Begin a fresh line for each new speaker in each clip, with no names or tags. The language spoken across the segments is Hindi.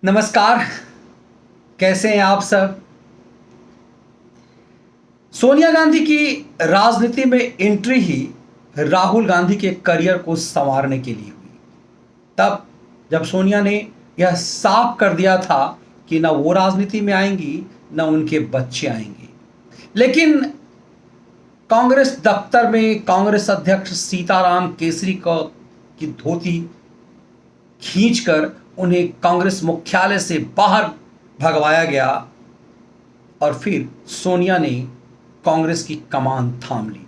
नमस्कार। कैसे हैं आप सब। सोनिया गांधी की राजनीति में एंट्री ही राहुल गांधी के करियर को संवारने के लिए हुई। तब जब सोनिया ने यह साफ कर दिया था कि न वो राजनीति में आएंगी न उनके बच्चे आएंगे, लेकिन कांग्रेस दफ्तर में कांग्रेस अध्यक्ष सीताराम केसरी की धोती खींचकर उन्हें कांग्रेस मुख्यालय से बाहर भगवाया गया और फिर सोनिया ने कांग्रेस की कमान थाम ली।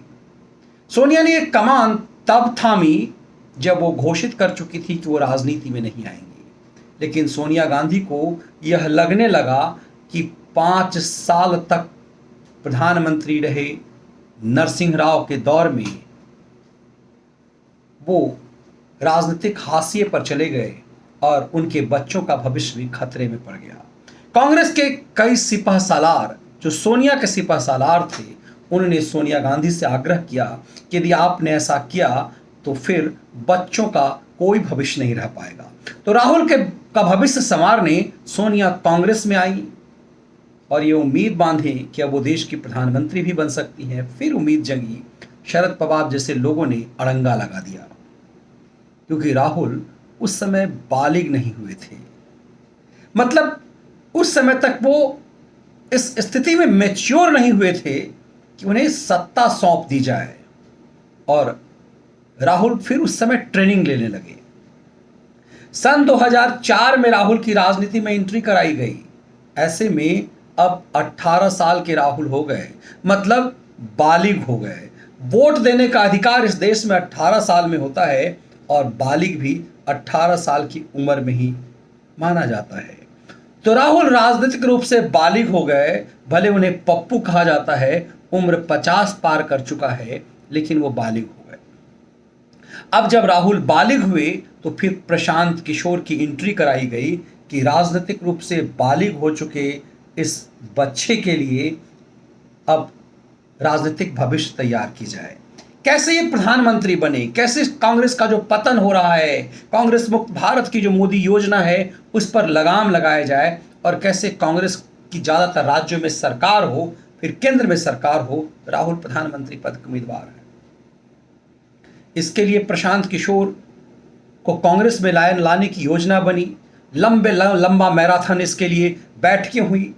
सोनिया ने एक कमान तब थामी जब वो घोषित कर चुकी थी कि वो राजनीति में नहीं आएंगी, लेकिन सोनिया गांधी को यह लगने लगा कि 5 साल तक प्रधानमंत्री रहे नरसिंह राव के दौर में वो राजनीतिक हाशिए पर चले गए और उनके बच्चों का भविष्य भी खतरे में पड़ गया। कांग्रेस के कई सिपह सालार जो सोनिया के सिपह सालार थे, उन्होंने सोनिया गांधी से आग्रह किया कि यदि आपने ऐसा किया तो फिर बच्चों का कोई भविष्य नहीं रह पाएगा। तो राहुल के का भविष्य संवारने सोनिया कांग्रेस में आई और ये उम्मीद बांधे कि अब वो देश की प्रधानमंत्री भी बन सकती हैं। फिर उम्मीद जगी, शरद पवार जैसे लोगों ने अड़ंगा लगा दिया, क्योंकि राहुल उस समय बालिग नहीं हुए थे। मतलब उस समय तक वो इस स्थिति में मैच्योर नहीं हुए थे कि उन्हें सत्ता सौंप दी जाए, और राहुल फिर उस समय ट्रेनिंग लेने लगे। सन 2004 में राहुल की राजनीति में एंट्री कराई गई। ऐसे में अब 18 साल के राहुल हो गए, मतलब बालिग हो गए। वोट देने का अधिकार इस देश में 18 साल में होता है और बालिग भी 18 साल की उम्र में ही माना जाता है। तो राहुल राजनीतिक रूप से बालिग हो गए। भले उन्हें पप्पू कहा जाता है, उम्र 50 पार कर चुका है, लेकिन वो बालिग हो गए। अब जब राहुल बालिग हुए तो फिर प्रशांत किशोर की एंट्री कराई गई कि राजनीतिक रूप से बालिग हो चुके इस बच्चे के लिए अब राजनीतिक भविष्य तैयार की जाए। कैसे ये प्रधानमंत्री बने, कैसे कांग्रेस का जो पतन हो रहा है, कांग्रेस मुक्त भारत की जो मोदी योजना है उस पर लगाम लगाया जाए, और कैसे कांग्रेस की ज़्यादातर राज्यों में सरकार हो, फिर केंद्र में सरकार हो। राहुल प्रधानमंत्री पद के उम्मीदवार हैं। इसके लिए प्रशांत किशोर को कांग्रेस में लाने की योजना बनी। लंबा मैराथन इसके लिए बैठकें हुई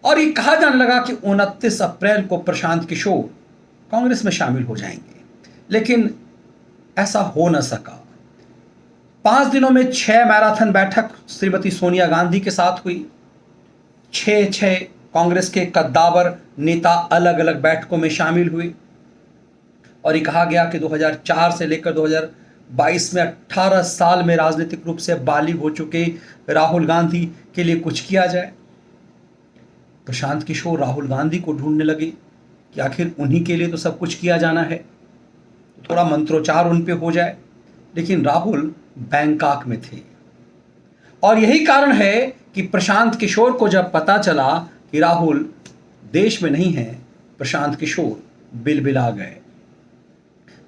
और ये कहा जाने लगा कि 29 अप्रैल को प्रशांत किशोर कांग्रेस में शामिल हो जाएंगे, लेकिन ऐसा हो न सका। 5 दिनों में 6 मैराथन बैठक श्रीमती सोनिया गांधी के साथ हुई। 6 कांग्रेस के कद्दावर नेता अलग अलग बैठकों में शामिल हुए और ये कहा गया कि 2004 से लेकर 2022 में 18 साल में राजनीतिक रूप से बालिग हो चुके राहुल गांधी के लिए कुछ किया जाए। प्रशांत किशोर राहुल गांधी को ढूंढने लगे कि आखिर उन्हीं के लिए तो सब कुछ किया जाना है, तो थोड़ा मंत्रोच्चार उन पे हो जाए। लेकिन राहुल बैंकॉक में थे और यही कारण है कि प्रशांत किशोर को जब पता चला कि राहुल देश में नहीं है, प्रशांत किशोर बिलबिला गए।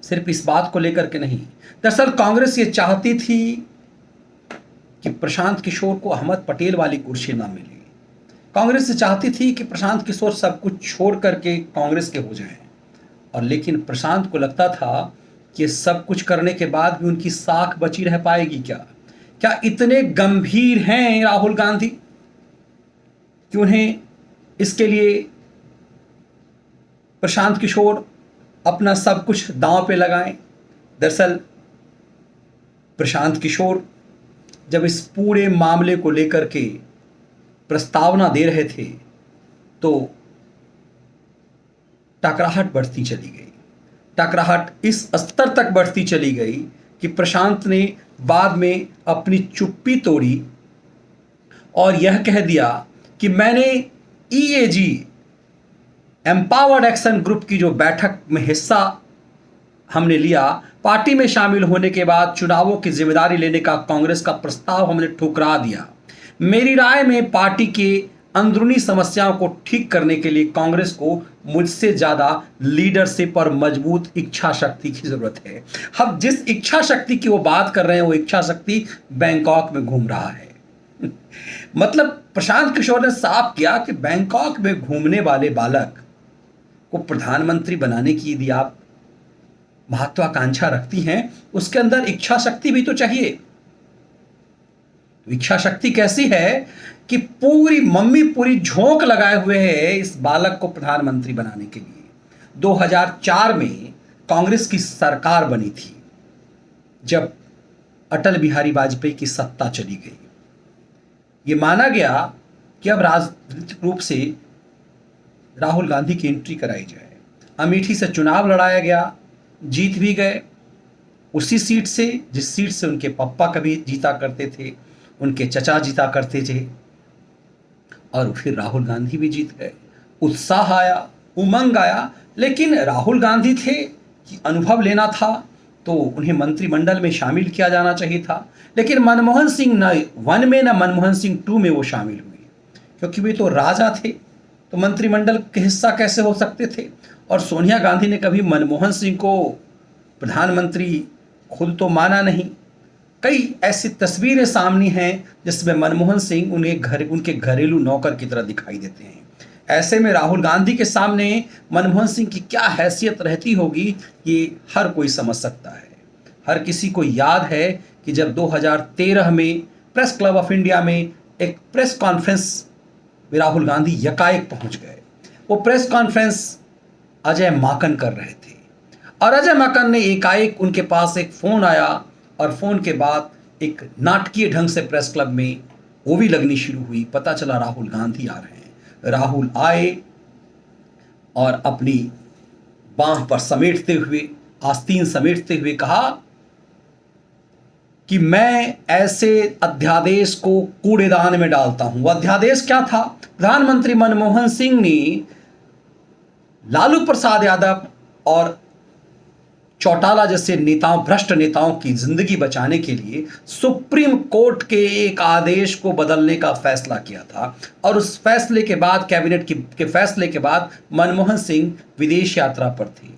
सिर्फ इस बात को लेकर के नहीं, दरअसल कांग्रेस ये चाहती थी कि प्रशांत किशोर को अहमद पटेल वाली कुर्सी ना मिले। कांग्रेस ये चाहती थी कि प्रशांत किशोर सब कुछ छोड़ करके कांग्रेस के हो जाएं, और लेकिन प्रशांत को लगता था कि सब कुछ करने के बाद भी उनकी साख बची रह पाएगी क्या? क्या इतने गंभीर हैं राहुल गांधी कि उन्हें इसके लिए प्रशांत किशोर अपना सब कुछ दांव पे लगाएं? दरअसल प्रशांत किशोर जब इस पूरे मामले को लेकर के प्रस्तावना दे रहे थे तो टकराहट बढ़ती चली गई। टकराहट इस स्तर तक बढ़ती चली गई कि प्रशांत ने बाद में अपनी चुप्पी तोड़ी और यह कह दिया कि मैंने ईएजी एम्पावर्ड एक्शन ग्रुप की जो बैठक में हिस्सा हमने लिया, पार्टी में शामिल होने के बाद चुनावों की जिम्मेदारी लेने का कांग्रेस का प्रस्ताव हमने ठुकरा दिया। मेरी राय में पार्टी के अंदरूनी समस्याओं को ठीक करने के लिए कांग्रेस को मुझसे ज़्यादा लीडरशिप और मजबूत इच्छा शक्ति की ज़रूरत है। अब जिस इच्छा शक्ति की वो बात कर रहे हैं वो इच्छा शक्ति बैंकॉक में घूम रहा है। मतलब प्रशांत किशोर ने साफ किया कि बैंकॉक में घूमने वाले बालक को प्रधानमंत्री बनाने की यदि आप महत्वाकांक्षा रखती हैं, उसके अंदर इच्छा शक्ति भी तो चाहिए। तो इच्छा शक्ति कैसी है कि पूरी मम्मी पूरी झोंक लगाए हुए है इस बालक को प्रधानमंत्री बनाने के लिए। 2004 में कांग्रेस की सरकार बनी थी जब अटल बिहारी वाजपेयी की सत्ता चली गई। ये माना गया कि अब राजनीतिक रूप से राहुल गांधी की एंट्री कराई जाए। अमेठी से चुनाव लड़ाया गया, जीत भी गए उसी सीट से जिस सीट से उनके पप्पा कभी जीता करते थे, उनके चचा जीता करते थे, और फिर राहुल गांधी भी जीत गए। उत्साह आया, उमंग आया, लेकिन राहुल गांधी थे कि अनुभव लेना था तो उन्हें मंत्रिमंडल में शामिल किया जाना चाहिए था। लेकिन मनमोहन सिंह न 1 में न मनमोहन सिंह 2 में वो शामिल हुए, क्योंकि वे तो राजा थे, तो मंत्रिमंडल के हिस्सा कैसे हो सकते थे। और सोनिया गांधी ने कभी मनमोहन सिंह को प्रधानमंत्री खुद तो माना नहीं। कई ऐसी तस्वीरें सामने हैं जिसमें मनमोहन सिंह उनके घरेलू नौकर की तरह दिखाई देते हैं। ऐसे में राहुल गांधी के सामने मनमोहन सिंह की क्या हैसियत रहती होगी, ये हर कोई समझ सकता है। हर किसी को याद है कि जब 2013 में प्रेस क्लब ऑफ इंडिया में एक प्रेस कॉन्फ्रेंस में राहुल गांधी यकाएक पहुंच गए। वो प्रेस कॉन्फ्रेंस अजय माकन कर रहे थे और अजय माकन ने एकाएक उनके पास एक फ़ोन आया और फ़ोन के बाद एक नाटकीय ढंग से प्रेस क्लब में ओवी लगनी शुरू हुई। पता चला राहुल गांधी आ रहे हैं। राहुल आए और अपनी बांह पर समेटते हुए, आस्तीन समेटते हुए कहा कि मैं ऐसे अध्यादेश को कूड़ेदान में डालता हूं। वह अध्यादेश क्या था? प्रधानमंत्री मनमोहन सिंह ने लालू प्रसाद यादव और चौटाला जैसे नेताओं, भ्रष्ट नेताओं की जिंदगी बचाने के लिए सुप्रीम कोर्ट के एक आदेश को बदलने का फैसला किया था। और उस फैसले के बाद, कैबिनेट के फैसले के बाद, मनमोहन सिंह विदेश यात्रा पर थे।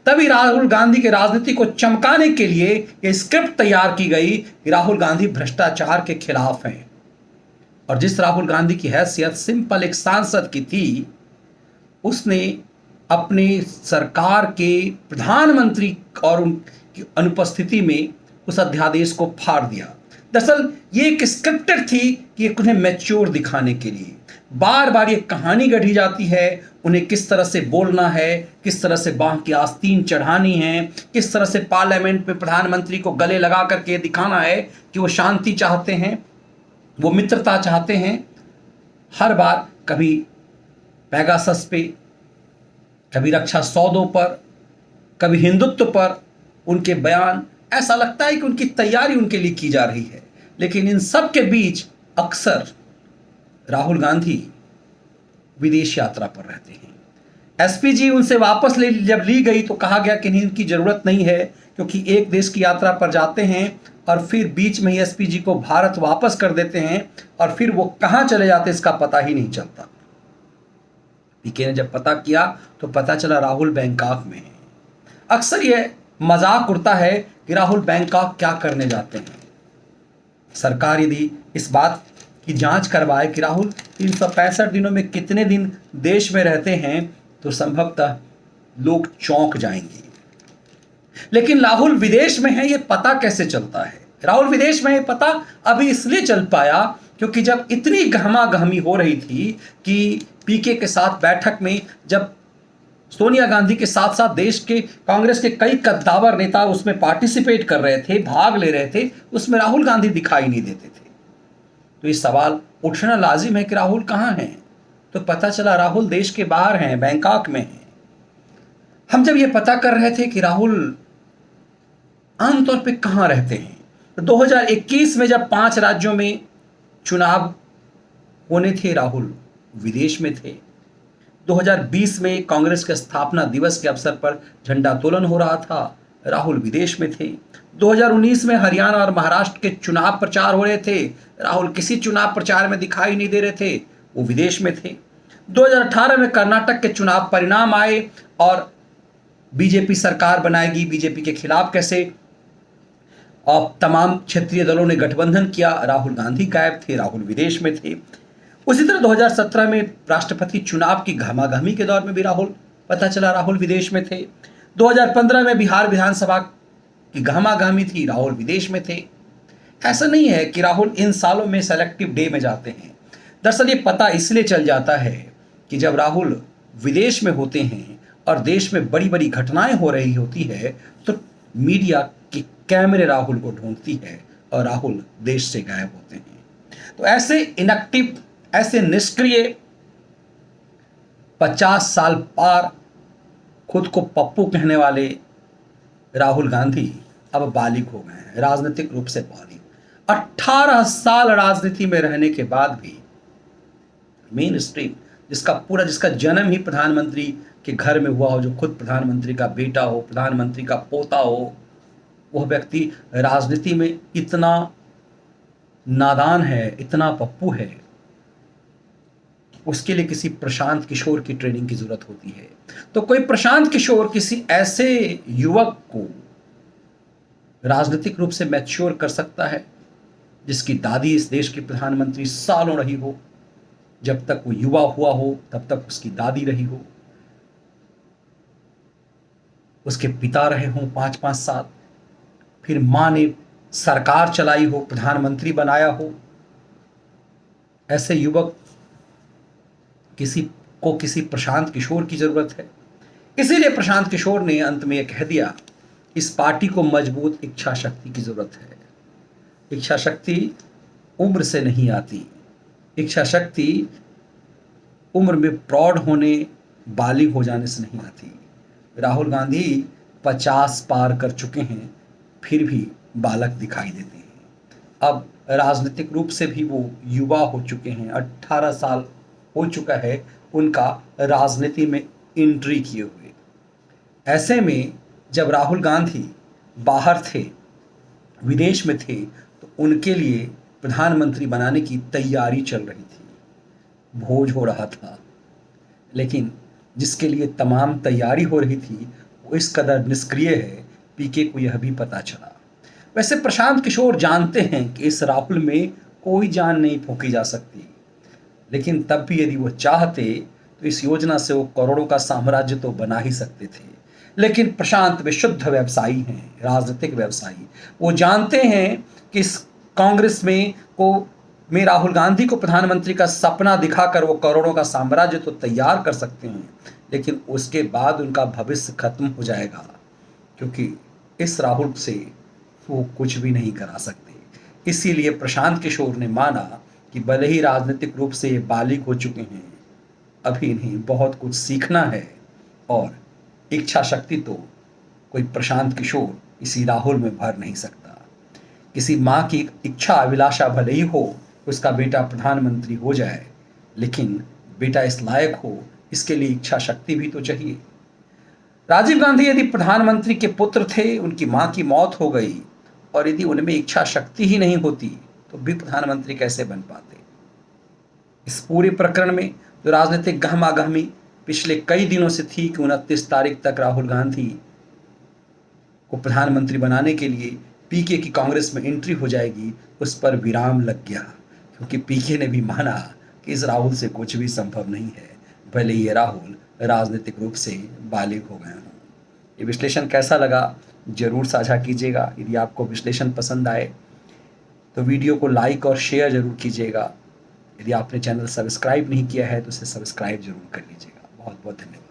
तभी राहुल गांधी के राजनीति को चमकाने के लिए यह स्क्रिप्ट तैयार की गई कि राहुल गांधी भ्रष्टाचार के खिलाफ हैं। और जिस राहुल गांधी की हैसियत सिंपल एक सांसद की थी, उसने अपने सरकार के प्रधानमंत्री और उनकी अनुपस्थिति में उस अध्यादेश को फाड़ दिया। दरअसल ये एक स्क्रिप्टेड थी कि एक उन्हें मैच्योर दिखाने के लिए बार बार ये कहानी गढ़ी जाती है, उन्हें किस तरह से बोलना है, किस तरह से बांह की आस्तीन चढ़ानी है, किस तरह से पार्लियामेंट में प्रधानमंत्री को गले लगा करके दिखाना है कि वो शांति चाहते हैं, वो मित्रता चाहते हैं। हर बार कभी पेगासस पे, कभी रक्षा सौदों पर, कभी हिंदुत्व पर उनके बयान, ऐसा लगता है कि उनकी तैयारी उनके लिए की जा रही है। लेकिन इन सब के बीच अक्सर राहुल गांधी विदेश यात्रा पर रहते हैं। एसपीजी उनसे वापस जब ली गई तो कहा गया कि इनकी जरूरत नहीं है, क्योंकि एक देश की यात्रा पर जाते हैं और फिर बीच में ही एसपीजी को भारत वापस कर देते हैं और फिर वो कहां चले जाते इसका पता ही नहीं चलता। पीके ने जब पता किया तो पता चला राहुल बैंकॉक में है। अक्सर यह मजाक उड़ता है कि राहुल बैंकॉक क्या करने जाते हैं। सरकार यदि इस बात की जांच करवाए कि राहुल 365 दिनों में कितने दिन देश में रहते हैं तो संभवतः लोग चौंक जाएंगे। लेकिन राहुल विदेश में है, ये पता कैसे चलता है? राहुल विदेश में है पता अभी इसलिए चल पाया क्योंकि जब इतनी गहमागहमी हो रही थी कि पीके के साथ बैठक में जब सोनिया गांधी के साथ साथ देश के कांग्रेस के कई कद्दावर नेता उसमें पार्टिसिपेट कर रहे थे, भाग ले रहे थे, उसमें राहुल गांधी दिखाई नहीं देते थे। तो ये सवाल उठना लाजिम है कि राहुल कहाँ हैं? तो पता चला राहुल देश के बाहर हैं, बैंकॉक में हैं। हम जब ये पता कर रहे थे कि राहुल आमतौर पे कहाँ रहते हैं, तो 2021 में जब 5 राज्यों में चुनाव होने थे, राहुल विदेश में थे। 2020 में कांग्रेस के स्थापना दिवस के अवसर पर झंडोत्तोलन हो रहा था, राहुल विदेश में थे। 2019 में हरियाणा और महाराष्ट्र के चुनाव प्रचार हो रहे थे, राहुल किसी चुनाव प्रचार में दिखाई नहीं दे रहे थे, वो विदेश में थे। 2018 में कर्नाटक के चुनाव परिणाम आए और बीजेपी सरकार बनाएगी, बीजेपी के खिलाफ कैसे और तमाम क्षेत्रीय दलों ने गठबंधन किया, राहुल गांधी गायब थे, राहुल विदेश में थे। उसी तरह 2017 में राष्ट्रपति चुनाव की घमाघमी के दौर में भी राहुल, पता चला राहुल विदेश में थे। 2015 में बिहार विधानसभा की घमाघमी थी, राहुल विदेश में थे। ऐसा नहीं है कि राहुल इन सालों में सेलेक्टिव डे में जाते हैं। दरअसल ये पता इसलिए चल जाता है कि जब राहुल विदेश में होते हैं और देश में बड़ी बड़ी घटनाएं हो रही होती है तो मीडिया के कैमरे राहुल को ढूंढती है और राहुल देश से गायब होते हैं। तो ऐसे इनएक्टिव, ऐसे निष्क्रिय 50 साल पार खुद को पप्पू कहने वाले राहुल गांधी अब बालिग हो गए हैं, राजनीतिक रूप से बालिग। 18 साल राजनीति में रहने के बाद भी मेन स्ट्रीम, जिसका जन्म ही प्रधानमंत्री के घर में हुआ हो, जो खुद प्रधानमंत्री का बेटा हो, प्रधानमंत्री का पोता हो, वह व्यक्ति राजनीति में इतना नादान है, इतना पप्पू है, उसके लिए किसी प्रशांत किशोर की ट्रेनिंग की जरूरत होती है। तो कोई प्रशांत किशोर किसी ऐसे युवक को राजनीतिक रूप से मैच्योर कर सकता है जिसकी दादी इस देश की प्रधानमंत्री सालों रही हो, जब तक वो युवा हुआ हो तब तक उसकी दादी रही हो, उसके पिता रहे हों 5-5 साल, फिर मां ने सरकार चलाई हो, प्रधानमंत्री बनाया हो। ऐसे युवक किसी प्रशांत किशोर की जरूरत है। इसीलिए प्रशांत किशोर ने अंत में यह कह दिया, इस पार्टी को मजबूत इच्छा शक्ति की जरूरत है। इच्छा शक्ति उम्र से नहीं आती, इच्छा शक्ति उम्र में प्रौढ़ होने, बालिग हो जाने से नहीं आती। राहुल गांधी 50 पार कर चुके हैं, फिर भी बालक दिखाई देते हैं। अब राजनीतिक रूप से भी वो युवा हो चुके हैं, 18 साल हो चुका है उनका राजनीति में एंट्री किए हुए। ऐसे में जब राहुल गांधी बाहर थे, विदेश में थे, तो उनके लिए प्रधानमंत्री बनाने की तैयारी चल रही थी, भोज हो रहा था। लेकिन जिसके लिए तमाम तैयारी हो रही थी वो इस कदर निष्क्रिय है, पीके को यह भी पता चला। वैसे प्रशांत किशोर जानते हैं कि इस राहुल में कोई जान नहीं फूंकी जा सकती, लेकिन तब भी यदि वो चाहते तो इस योजना से वो करोड़ों का साम्राज्य तो बना ही सकते थे। लेकिन प्रशांत विशुद्ध व्यवसायी हैं, राजनीतिक व्यवसायी। वो जानते हैं कि इस कांग्रेस में राहुल गांधी को प्रधानमंत्री का सपना दिखाकर वो करोड़ों का साम्राज्य तो तैयार कर सकते हैं, लेकिन उसके बाद उनका भविष्य खत्म हो जाएगा, क्योंकि इस राहुल से वो कुछ भी नहीं करा सकते। इसीलिए प्रशांत किशोर ने माना कि भले ही राजनीतिक रूप से ये बालिग हो चुके हैं, अभी इन्हें बहुत कुछ सीखना है, और इच्छा शक्ति तो कोई प्रशांत किशोर इसी राहुल में भर नहीं सकता। किसी माँ की इच्छा अभिलाषा भले ही हो उसका बेटा प्रधानमंत्री हो जाए, लेकिन बेटा इस लायक हो, इसके लिए इच्छा शक्ति भी तो चाहिए। राजीव गांधी यदि प्रधानमंत्री के पुत्र थे, उनकी माँ की मौत हो गई, और यदि उनमें इच्छा शक्ति ही नहीं होती तो भी प्रधानमंत्री कैसे बन पाते। इस पूरे प्रकरण में जो राजनीतिक गहमागहमी पिछले कई दिनों से थी कि 29 तारीख तक राहुल गांधी को प्रधानमंत्री बनाने के लिए पीके की कांग्रेस में एंट्री हो जाएगी, उस पर विराम लग गया, क्योंकि पीके ने भी माना कि इस राहुल से कुछ भी संभव नहीं है, भले ही ये राहुल राजनीतिक रूप से बालिग हो गए हों। ये विश्लेषण कैसा लगा जरूर साझा कीजिएगा। यदि आपको विश्लेषण पसंद आए तो वीडियो को लाइक और शेयर जरूर कीजिएगा। यदि आपने चैनल सब्सक्राइब नहीं किया है तो इसे सब्सक्राइब जरूर कर लीजिएगा। बहुत बहुत धन्यवाद।